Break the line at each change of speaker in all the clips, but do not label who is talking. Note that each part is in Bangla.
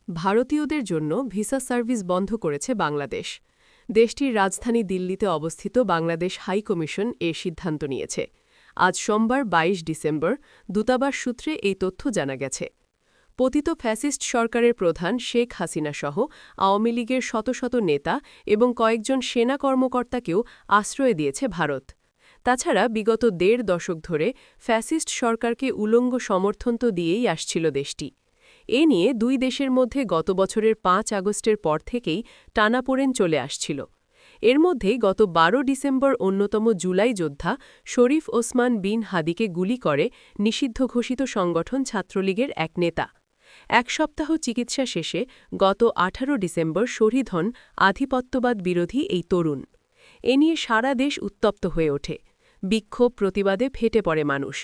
ভারতীয়দের জন্য ভিসা সার্ভিস বন্ধ করেছে বাংলাদেশ। দেশটির রাজধানী দিল্লিতে অবস্থিত বাংলাদেশ হাই কমিশন এ সিদ্ধান্ত নিয়েছে। আজ সোমবার ২২ ডিসেম্বর দূতাবাস সূত্রে এই তথ্য জানা গেছে। পতিত ফ্যাসিস্ট সরকারের প্রধান শেখ হাসিনা সহ আওয়ামী লীগের শত শত নেতা এবং কয়েকজন সেনা কর্মকর্তাকেও আশ্রয় দিয়েছে ভারত। তাছাড়া বিগত ১.৫ দশক ধরে ফ্যাসিস্ট সরকারকে উলঙ্গ সমর্থন তো দিয়েই আসছিল দেশটি। এ নিয়ে দুই দেশের মধ্যে গত বছরের ৫ আগস্টের পর থেকেই টানাপোড়েন চলে আসছিল। এর মধ্যেই গত ১২ ডিসেম্বর অন্যতম জুলাই যোদ্ধা শরীফ ওসমান বিন হাদিকে গুলি করে নিষিদ্ধ ঘোষিত সংগঠন ছাত্রলীগের এক নেতা। এক সপ্তাহ চিকিৎসা শেষে গত ১৮ ডিসেম্বর শহীদ হন আধিপত্যবাদ বিরোধী এই তরুণ। এ নিয়ে সারা দেশ উত্তপ্ত হয়ে ওঠে। বিক্ষোভ প্রতিবাদে ফেটে পড়ে মানুষ।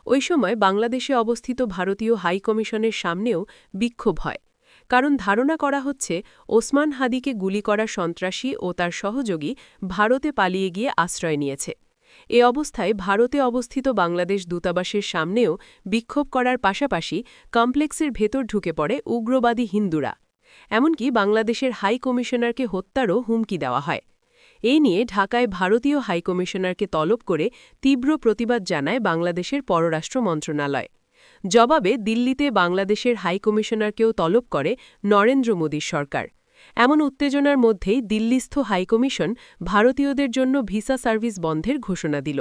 ওই সময় বাংলাদেশে অবস্থিত ভারতীয় হাই কমিশনের সামনেও বিক্ষোভ হয়। কারণ ধারণা করা হচ্ছে ওসমান হাদিকে গুলি করা সন্ত্রাসী ও তার সহযোগী ভারতে পালিয়ে গিয়ে আশ্রয় নিয়েছে। এ অবস্থায় ভারতে অবস্থিত বাংলাদেশ দূতাবাসের সামনেও বিক্ষোভ করার পাশাপাশি কমপ্লেক্সের ভেতর ঢুকে পড়ে উগ্রবাদী হিন্দুরা। এমনকি বাংলাদেশের হাই কমিশনারকে হত্যারও হুমকি দেওয়া হয়। এই নিয়ে ঢাকায় ভারতীয় হাইকমিশনারকে তলব করে তীব্র প্রতিবাদ জানায় বাংলাদেশের পররাষ্ট্র মন্ত্রণালয়। জবাবে দিল্লিতে বাংলাদেশের হাইকমিশনারকেও তলব করে নরেন্দ্র মোদীর সরকার। এমন উত্তেজনার মধ্যেই দিল্লিস্থ হাইকমিশন ভারতীয়দের জন্য ভিসা সার্ভিস বন্ধের ঘোষণা দিল।